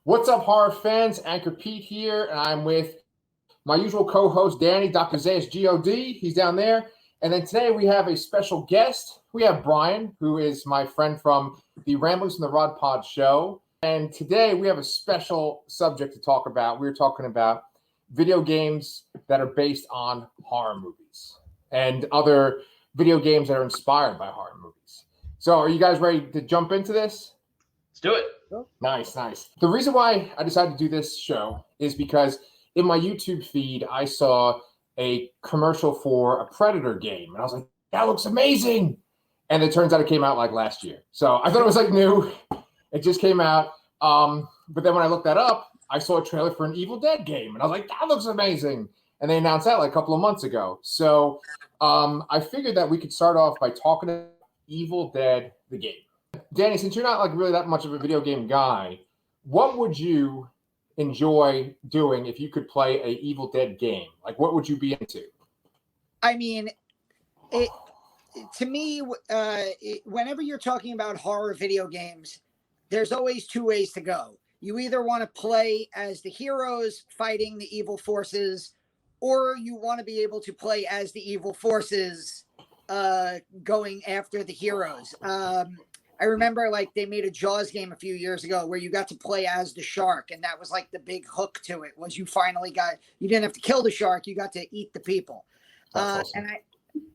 What's up, horror fans? Anchorpete here, and I'm with my usual co-host, Danny, Dr. Zayas, G.O.D. He's down there. And then today we have a special guest. We have Brian, who is my friend from the Ramblings from the Rod Pod show. And today we have a special subject to talk about. We're talking about video games that are based on horror movies and other video games that are inspired by horror movies. So are you guys ready to jump into this? Let's do it. Nice. The reason why I decided to do this show is because in my YouTube feed, I saw a commercial for a Predator game. And I was like, that looks amazing. And it turns out it came out like last year. So I thought it was like new. It just came out. But then when I looked that up, I saw a trailer for an Evil Dead game. And I was like, that looks amazing. And they announced that like a couple of months ago. So I figured that we could start off by talking about Evil Dead, the game. Danny, since you're not like really that much of a video game guy, what would you enjoy doing if you could play a Evil Dead game? Like, what would you be into? I mean, to me, whenever you're talking about horror video games, there's always two ways to go. You either want to play as the heroes fighting the evil forces, or you want to be able to play as the evil forces going after the heroes. I remember like they made a Jaws game a few years ago where you got to play as the shark, and that was like the big hook to it was you didn't have to kill the shark, you got to eat the people. Awesome.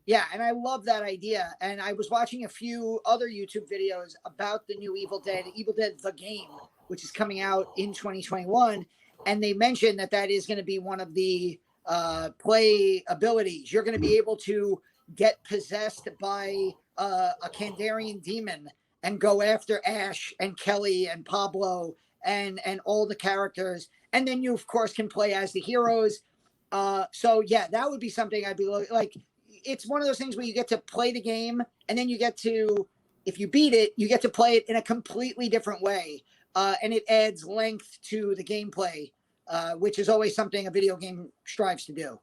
And I love that idea. And I was watching a few other YouTube videos about the new Evil Dead the game, which is coming out in 2021, and they mentioned that is going to be one of the play abilities. You're going to be able to get possessed by a Kandarian demon and go after Ash and Kelly and Pablo and all the characters. And then you, of course, can play as the heroes. So, yeah, that would be something I'd be like. It's one of those things where you get to play the game, and then you get to, if you beat it, you get to play it in a completely different way. And it adds length to the gameplay, which is always something a video game strives to do.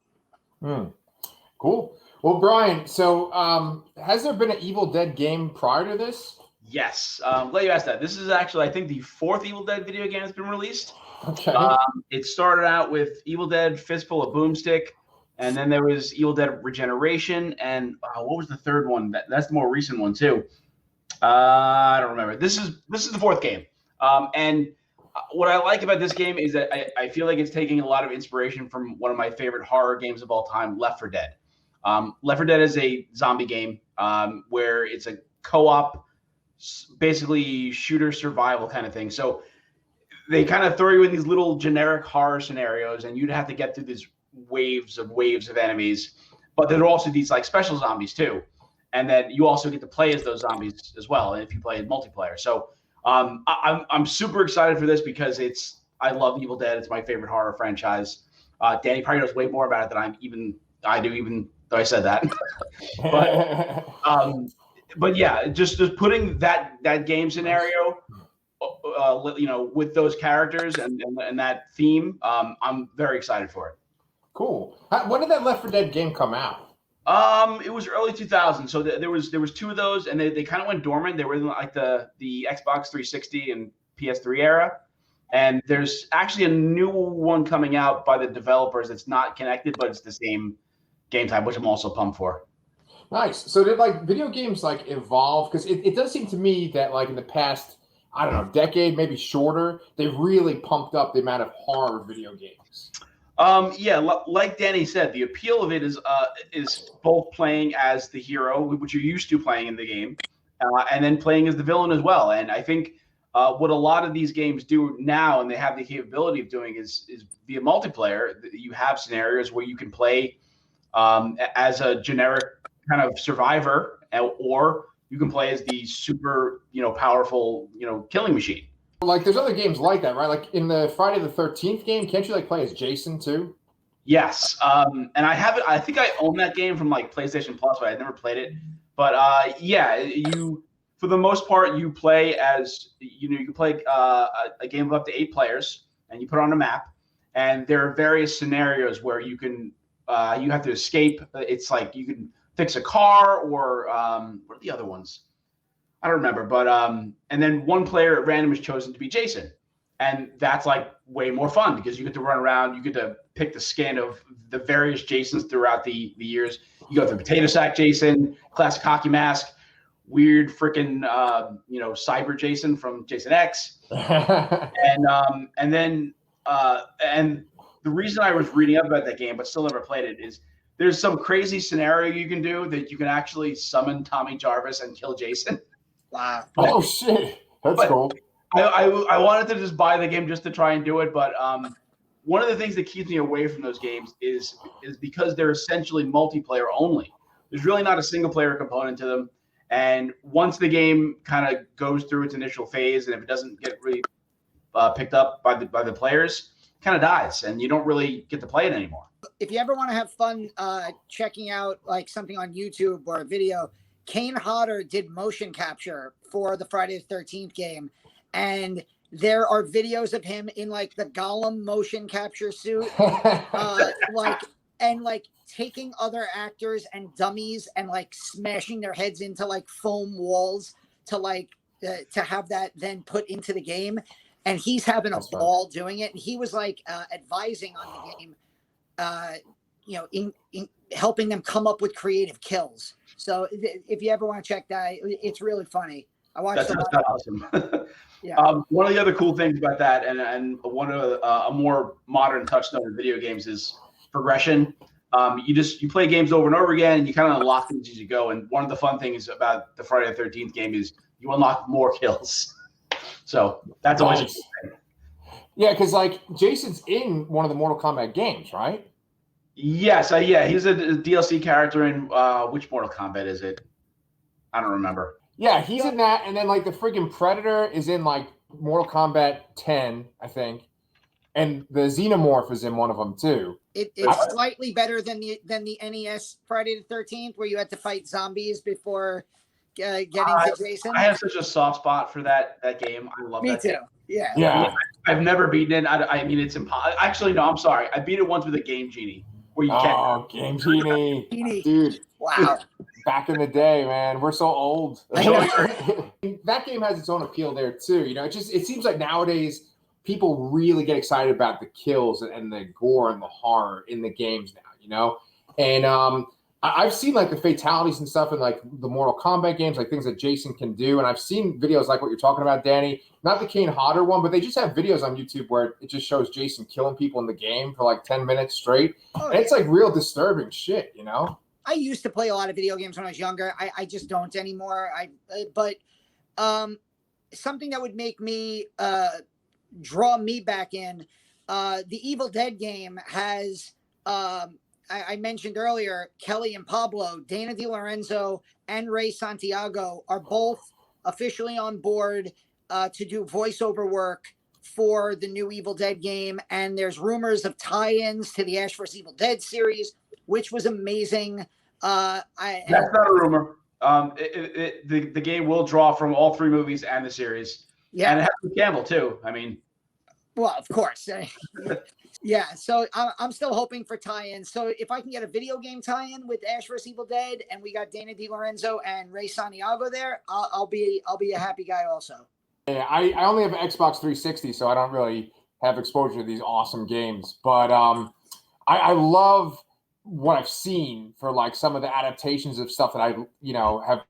Cool. Well, Brian, so has there been an Evil Dead game prior to this? Yes. Glad you asked that. This is actually, I think, the fourth Evil Dead video game that's been released. Okay. It started out with Evil Dead Fistful of Boomstick, and then there was Evil Dead Regeneration, and what was the third one? That's the more recent one too. I don't remember. This is the fourth game. And what I like about this game is that I feel like it's taking a lot of inspiration from one of my favorite horror games of all time, Left 4 Dead. Left 4 Dead is a zombie game where it's a co-op, basically shooter survival kind of thing. So they kind of throw you in these little generic horror scenarios, and you'd have to get through these waves of enemies. But there are also these like special zombies too, and then you also get to play as those zombies as well if you play in multiplayer. So I'm super excited for this because I love Evil Dead. It's my favorite horror franchise. Danny probably knows way more about it than I do, even though I said that. But yeah, just putting that game scenario, with those characters and that theme, I'm very excited for it. Cool. When did that Left 4 Dead game come out? It was early 2000. So there was two of those, and they kind of went dormant. They were in like the Xbox 360 and PS3 era. And there's actually a new one coming out by the developers that's not connected, but it's the same game type, which I'm also pumped for. Nice. So did like video games like evolve? Because it does seem to me that like in the past, I don't know, decade, maybe shorter, they've really pumped up the amount of horror video games. Yeah, like Danny said, the appeal of it is both playing as the hero, which you're used to playing in the game, and then playing as the villain as well. And I think what a lot of these games do now, and they have the capability of doing, is via multiplayer. You have scenarios where you can play as a generic kind of survivor, or you can play as the super, powerful, killing machine. Like there's other games like that, right? Like in the Friday the 13th game, can't you like play as Jason too? Yes. And I have it. I think I own that game from like PlayStation Plus, but I never played it. But yeah, for the most part, you play as, you can play a game of up to 8 players, and you put on a map, and there are various scenarios where you can, you have to escape. It's like you can fix a car, or what are the other ones? I don't remember, but and then one player at random is chosen to be Jason, And that's like way more fun because you get to run around, you get to pick the skin of the various Jasons throughout the years. You go through potato sack Jason, classic hockey mask, weird freaking cyber Jason from Jason X. and then the reason I was reading up about that game but still never played it is there's some crazy scenario you can do that you can actually summon Tommy Jarvis and kill Jason. Wow. Oh shit. That's cool. I wanted to just buy the game just to try and do it, but one of the things that keeps me away from those games is because they're essentially multiplayer only. There's really not a single player component to them, and once the game kind of goes through its initial phase, and if it doesn't get really picked up by the players, it kind of dies, and you don't really get to play it anymore. If you ever want to have fun checking out like something on YouTube or a video, Kane Hodder did motion capture for the Friday the 13th game. And there are videos of him in like the Gollum motion capture suit, like taking other actors and dummies and like smashing their heads into like foam walls to have that then put into the game. And he's having a ball doing it. And he was like advising on the game, in helping them come up with creative kills. So if you ever want to check that, it's really funny. I watched That's awesome. Yeah. One of the other cool things about that, and one of a more modern touchstone in video games is progression. You play games over and over again, and you kind of unlock things as you go. And one of the fun things about the Friday the 13th game is you unlock more kills. So that's always nice. Yeah, because like Jason's in one of the Mortal Kombat games, right? Yes, he's a DLC character in which Mortal Kombat is it? I don't remember. Yeah, he's in that, and then like the freaking Predator is in like Mortal Kombat 10, I think, and the Xenomorph is in one of them too. It's slightly better than the NES Friday the 13th, where you had to fight zombies before getting to Jason. I have such a soft spot for that game. I love that. Me too. Game. Yeah. I've never beaten it. I mean, it's impossible. Actually, no, I'm sorry. I beat it once with a Game Genie. Where you can't. Oh, Game Genie. Dude. Wow. Back in the day, man. We're so old. That game has its own appeal there, too. You know, it seems like nowadays people really get excited about the kills and the gore and the horror in the games now, you know? And I've seen like the fatalities and stuff in like the Mortal Kombat games, like things that Jason can do. And I've seen videos like what you're talking about, Danny. Not the Kane Hodder one, but they just have videos on YouTube where it just shows Jason killing people in the game for like 10 minutes straight. And it's like real disturbing shit, you know? I used to play a lot of video games when I was younger. I just don't anymore. But something that would make me draw me back in, the Evil Dead game has I mentioned earlier, Kelly and Pablo, Dana DiLorenzo, and Ray Santiago are both officially on board to do voiceover work for the new Evil Dead game. And there's rumors of tie-ins to the Ash vs. Evil Dead series, which was amazing. That's not a rumor. The game will draw from all three movies and the series. Yeah. And it has Campbell, too. I mean. Well, of course. Yeah, so I'm still hoping for tie-ins. So if I can get a video game tie-in with Ash vs. Evil Dead, and we got Dana DiLorenzo and Ray Santiago there, I'll be a happy guy also. Yeah, I only have an Xbox 360, so I don't really have exposure to these awesome games. But I love what I've seen for like some of the adaptations of stuff that I have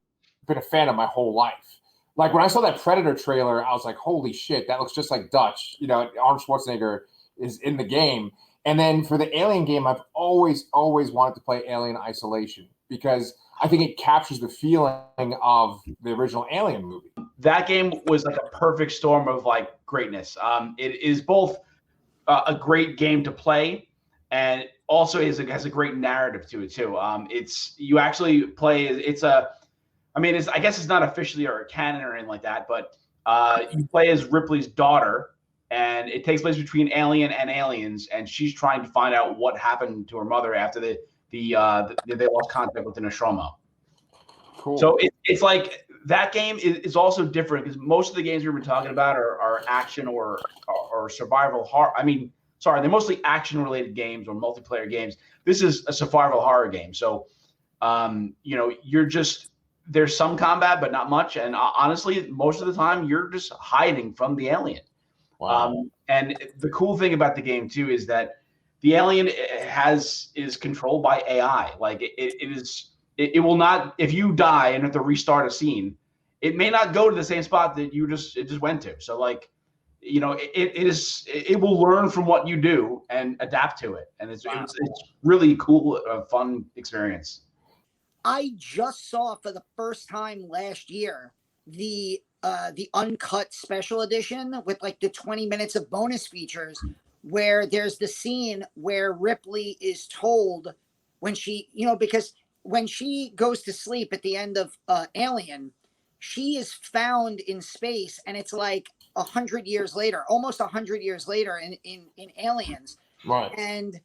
been a fan of my whole life. Like when I saw that Predator trailer, I was like, holy shit, that looks just like Dutch. Arnold Schwarzenegger is in the game. And then for the Alien game, I've always wanted to play Alien Isolation because I think it captures the feeling of the original Alien movie. That game was like a perfect storm of like greatness. It is both a great game to play and also has a great narrative to it too. You actually play. I guess it's not officially or a canon or anything like that, but you play as Ripley's daughter. And it takes place between Alien and Aliens, and she's trying to find out what happened to her mother after they lost contact with the Nostromo. Cool. So it's like that game is also different because most of the games we've been talking about are action or survival horror. I mean, sorry, they're mostly action-related games or multiplayer games. This is a survival horror game. So, there's some combat, but not much. And honestly, most of the time, you're just hiding from the alien. Wow. And the cool thing about the game too is that the alien is controlled by AI. Like it will not, if you die and have to restart a scene, it may not go to the same spot that it just went to. So like, it will learn from what you do and adapt to it, and it's really cool, fun experience. I just saw for the first time last year the uncut special edition with like the 20 minutes of bonus features, where there's the scene where Ripley is told when she, because when she goes to sleep at the end of Alien, she is found in space, and it's like 100 years later, almost 100 years later in Aliens. Right. And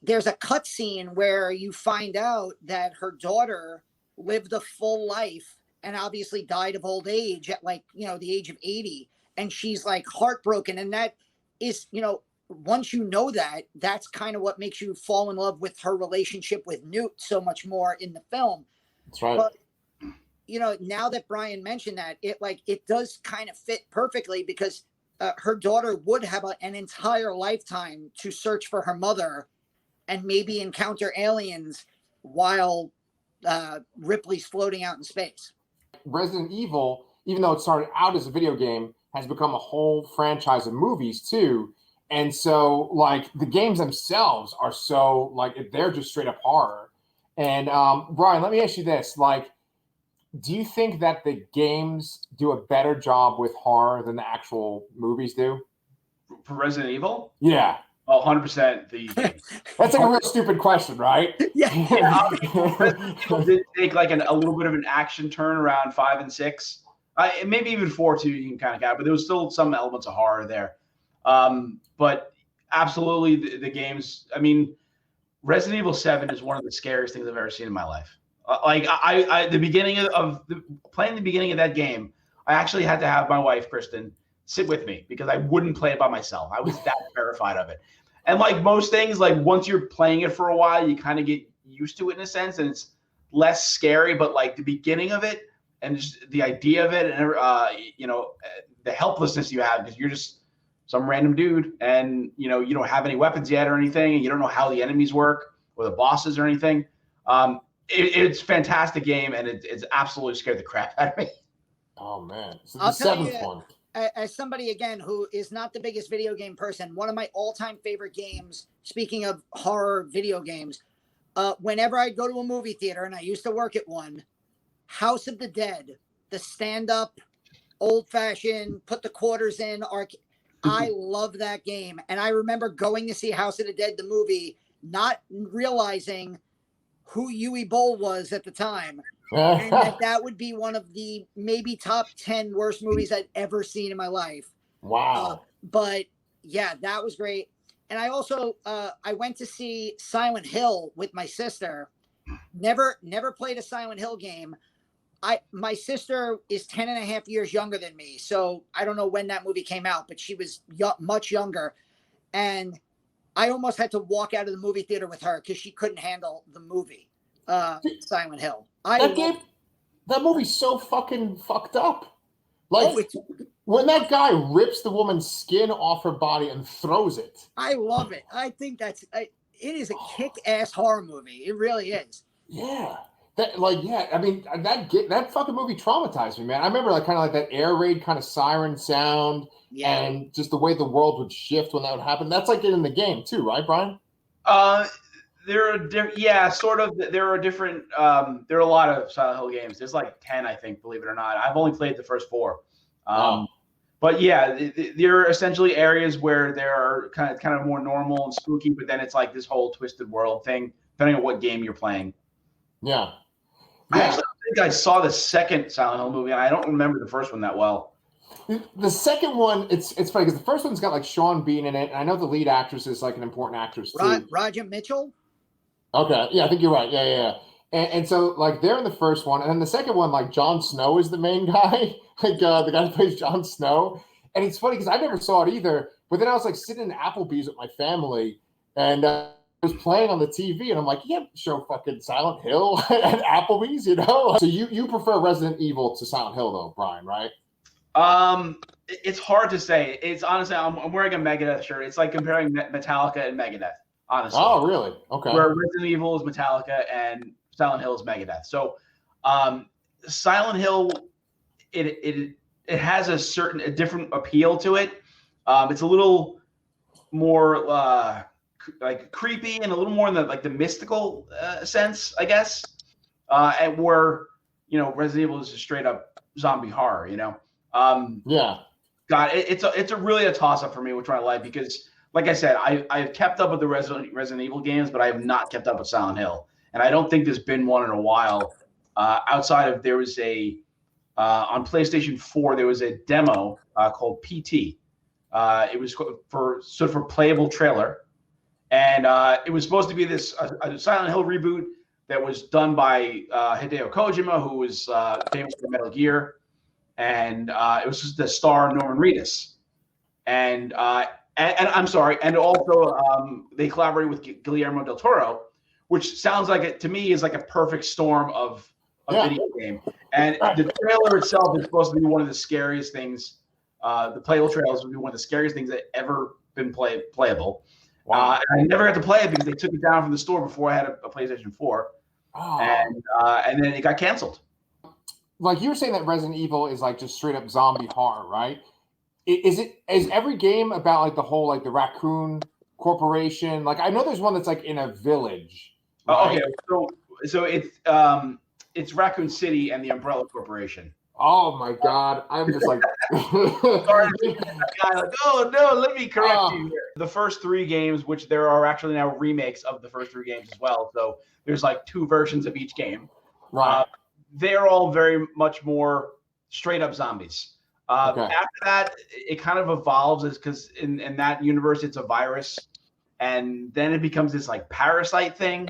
there's a cut scene where you find out that her daughter lived a full life and obviously died of old age at like, the age of 80. And she's like heartbroken. And that is, once you know that, that's kind of what makes you fall in love with her relationship with Newt so much more in the film. That's right. But, now that Brian mentioned that, it does kind of fit perfectly, because her daughter would have an entire lifetime to search for her mother and maybe encounter aliens while Ripley's floating out in space. Resident Evil, even though it started out as a video game, has become a whole franchise of movies too. And so like the games themselves are so like, they're just straight up horror. And Brian, let me ask you this. Like, do you think that the games do a better job with horror than the actual movies do? For Resident Evil? Yeah. Oh, 100% the That's like a real stupid question, right? Yeah. Resident Evil did take like a little bit of an action turn around 5 and 6. Maybe even 4 too, you can kind of count, but there was still some elements of horror there. But absolutely the games, I mean, Resident Evil 7 is one of the scariest things I've ever seen in my life. Like the beginning playing the beginning of that game, I actually had to have my wife, Kristen, sit with me because I wouldn't play it by myself. I was that terrified of it. And like most things, like once you're playing it for a while, you kind of get used to it in a sense, and it's less scary. But like the beginning of it and just the idea of it, and the helplessness you have because you're just some random dude, and you don't have any weapons yet or anything, and you don't know how the enemies work or the bosses or anything. It's a fantastic game, and it's absolutely scared the crap out of me. Oh man, so the seventh one. As somebody again who is not the biggest video game person, one of my all-time favorite games, speaking of horror video games, whenever I'd go to a movie theater, and I used to work at one, House of the Dead, the stand-up, old-fashioned, put the quarters in, I love that game. And I remember going to see House of the Dead, the movie, not realizing who Yui Bowl was at the time. And that would be one of the maybe top 10 worst movies I'd ever seen in my life. Wow. But yeah, that was great. And I also, I went to see Silent Hill with my sister. Never played a Silent Hill game. My sister is 10 and a half years younger than me. So I don't know when that movie came out, but she was much younger. And I almost had to walk out of the movie theater with her because she couldn't handle the movie, Silent Hill. That movie's so fucking fucked up. Like when that guy rips the woman's skin off her body and throws it. I love it. I think it is a kick-ass horror movie. It really is. Yeah. I mean, that fucking movie traumatized me, man. I remember like kind of like that air raid kind of siren sound, and just the way the world would shift when that would happen. That's like it in the game too, right, Brian? There are sort of. There are different. There are a lot of Silent Hill games. There's like 10, I think, believe it or not. I've only played the first 4. But yeah, there are essentially areas where there are kind of more normal and spooky, but then it's like this whole twisted world thing, depending on what game you're playing. Yeah. I actually think I saw the second Silent Hill movie, and I don't remember the first one that well. The second one, it's funny because the first one's got like Sean Bean in it, and I know the lead actress is like an important actress too. Roger Mitchell. Okay, yeah, I think you're right. Yeah. And so like they're in the first one, and then the second one, like Jon Snow is the main guy, like the guy who plays Jon Snow. And it's funny because I never saw it either. But then I was like sitting in Applebee's with my family, and I was playing on the TV, and I'm like, you can't show fucking Silent Hill at Applebee's, So you prefer Resident Evil to Silent Hill though, Brian, right? It's hard to say. It's honestly, I'm wearing a Megadeth shirt. It's like comparing Metallica and Megadeth, honestly. Oh, really? Okay. Where Resident Evil is Metallica and Silent Hill is Megadeth. So, Silent Hill, it has a different appeal to it. It's a little more like creepy and a little more in the mystical sense, I guess. And where Resident Evil is a straight up zombie horror. Yeah. God, it's a really a toss up for me which one I like, because like I said, I've kept up with the Resident Evil games, but I have not kept up with Silent Hill, and I don't think there's been one in a while. Outside of there was on PlayStation 4 there was a demo called PT. It was for playable trailer, and it was supposed to be this a Silent Hill reboot that was done by Hideo Kojima, who was famous for Metal Gear. And it was just the star Norman Reedus, and I'm sorry, and also they collaborated with Guillermo del Toro, which sounds like it to me is like a perfect storm of a video game. And the trailer itself is supposed to be one of the scariest things. The playable trailers would be one of the scariest things that ever been playable. Wow. I never got to play it because they took it down from the store before I had a PlayStation 4, and then it got canceled. Like you were saying that Resident Evil is like just straight up zombie horror, right? Is every game about like the whole like the Raccoon Corporation? Like I know there's one that's like in a village. Right? Okay, so it's Raccoon City and the Umbrella Corporation. Oh my God, I'm just like, sorry, oh no, let me correct you here. The first 3 games, which there are actually now remakes of the first 3 games as well. So there's like 2 versions of each game. Right. They're all very much more straight up zombies. After that, it kind of evolves because in that universe, it's a virus. And then it becomes this like parasite thing.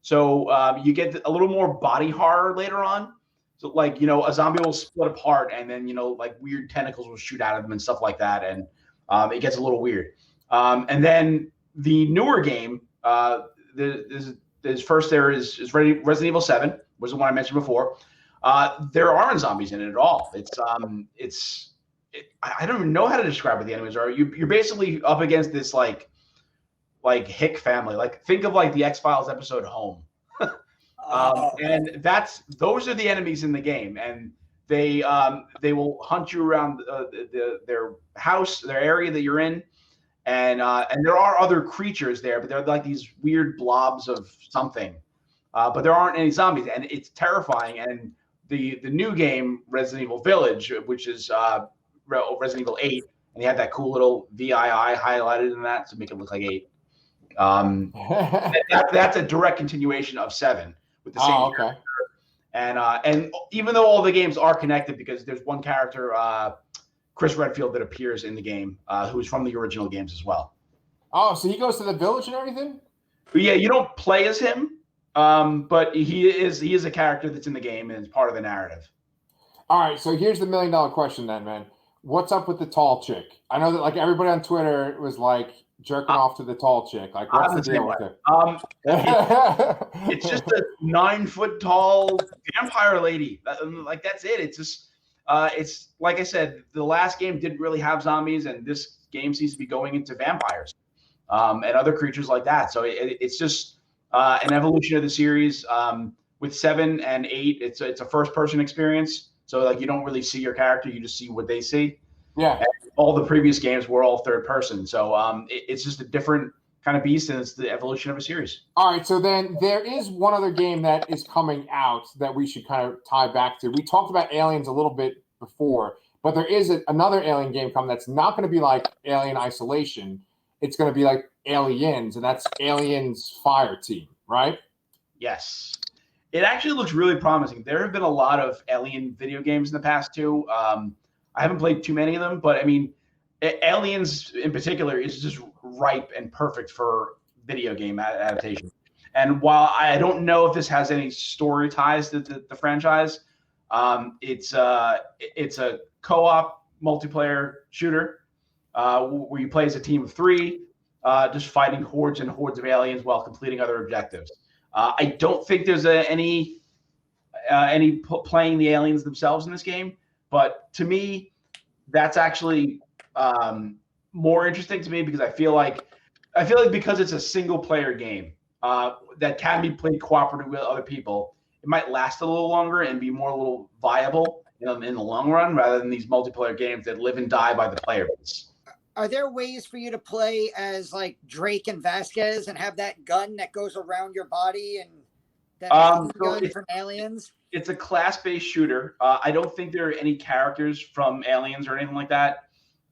So you get a little more body horror later on. So like, a zombie will split apart and then, like weird tentacles will shoot out of them and stuff like that. And it gets a little weird. And then the newer game, first there is Resident Evil 7. Was the one I mentioned before. There aren't zombies in it at all. I don't even know how to describe what the enemies are. You're basically up against this like hick family. Like think of like the X-Files episode Home. And those are the enemies in the game, and they will hunt you around their house, their area that you're in, and there are other creatures there, but they're like these weird blobs of something. But there aren't any zombies, and it's terrifying. And the new game, Resident Evil Village, which is Resident Evil 8, and you have that cool little VII highlighted in that to make it look like 8. That's a direct continuation of 7 with the same character. And even though all the games are connected, because there's one character, Chris Redfield, that appears in the game, who's from the original games as well. Oh, so he goes to the village and everything? But yeah, you don't play as him. But he is a character that's in the game and is part of the narrative. All right, so here's the $1 million question then, man. What's up with the tall chick? I know that like everybody on Twitter was like jerking off to the tall chick. Like, what's the deal with it? It's just a 9-foot tall vampire lady. Like that's it. It's just it's like I said, the last game didn't really have zombies, and this game seems to be going into vampires and other creatures like that. So it's just an evolution of the series. With 7 and 8, it's a first-person experience. So like you don't really see your character, you just see what they see. Yeah. And all the previous games were all third person. So it's just a different kind of beast, and it's the evolution of a series. All right, so then there is one other game that is coming out that we should kind of tie back to. We talked about Aliens a little bit before, but there is another Alien game coming that's not going to be like Alien Isolation. It's going to be like Aliens, and that's Aliens FIRETEAM, right? Yes. It actually looks really promising. There have been a lot of Alien video games in the past too. I haven't played too many of them, but I mean, Aliens in particular is just ripe and perfect for video game adaptation. And while I don't know if this has any story ties to the franchise, it's a co-op multiplayer shooter where you play as a team of 3, just fighting hordes and hordes of aliens while completing other objectives. I don't think there's any playing the aliens themselves in this game, but to me, that's actually more interesting to me because I feel like because it's a single player game that can be played cooperatively with other people, it might last a little longer and be more a little viable in the long run rather than these multiplayer games that live and die by the player base. Are there ways for you to play as like Drake and Vasquez and have that gun that goes around your body and that gun from Aliens? It's a class-based shooter. I don't think there are any characters from Aliens or anything like that.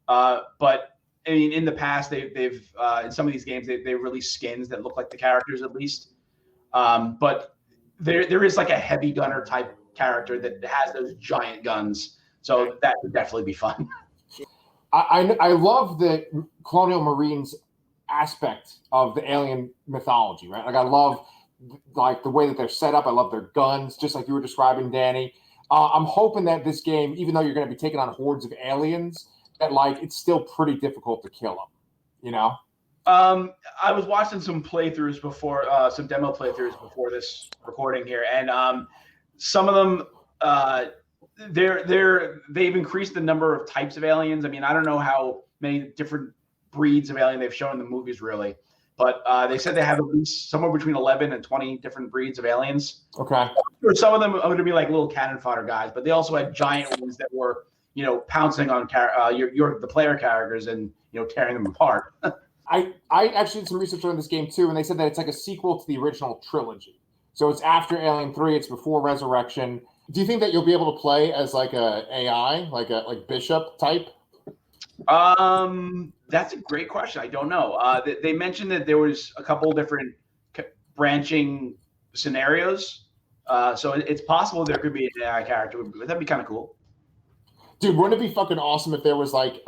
But I mean, in the past, they've in some of these games they released skins that look like the characters at least. But there is like a heavy gunner type character that has those giant guns, so that would definitely be fun. I love the Colonial Marines aspect of the alien mythology, right? Like I love like the way that they're set up. I love their guns, just like you were describing, Danny. I'm hoping that this game, even though you're going to be taking on hordes of aliens, that like it's still pretty difficult to kill them, you know? I was watching some playthroughs before, some demo playthroughs before this recording here, and some of them, they've increased the number of types of aliens. I mean, I don't know how many different breeds of alien they've shown in the movies, really, but they said they have at least somewhere between 11 and 20 different breeds of aliens. Okay. Or some of them are going to be like little cannon fodder guys, but they also had giant ones that were, pouncing on the player characters and tearing them apart. I actually did some research on this game too, and they said that it's like a sequel to the original trilogy. So it's after Alien 3, it's before Resurrection. Do you think that you'll be able to play as like a AI, like Bishop type? That's a great question. I don't know. They mentioned that there was a couple different branching scenarios. So it's possible there could be an AI character. That'd be kind of cool. Dude, wouldn't it be fucking awesome if there was like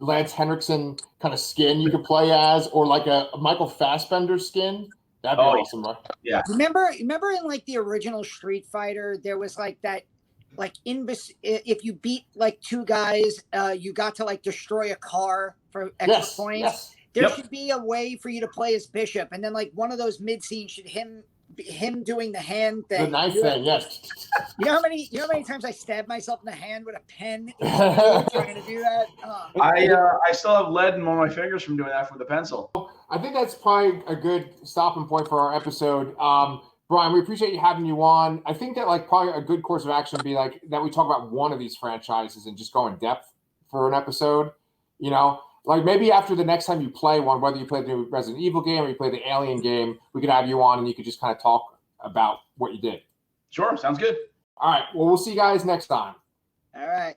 Lance Henriksen kind of skin you could play as, or like a Michael Fassbender skin? That'd be awesome, right? Yeah. Remember in like the original Street Fighter, there was like that, like if you beat like two guys, you got to like destroy a car for extra points. Yes. There should be a way for you to play as Bishop, and then like one of those mid scenes should him doing the hand thing, the knife thing. Yes. You know how many times I stabbed myself in the hand with a pen trying to do that? I still have lead in one of my fingers from doing that with a pencil. I think that's probably a good stopping point for our episode. Brian, we appreciate you having you on. I think that like probably a good course of action would be like that we talk about one of these franchises and just go in depth for an episode. Like maybe after the next time you play one, whether you play the new Resident Evil game or you play the Alien game, we could have you on and you could just kind of talk about what you did. Sure, sounds good. All right. Well, we'll see you guys next time. All right.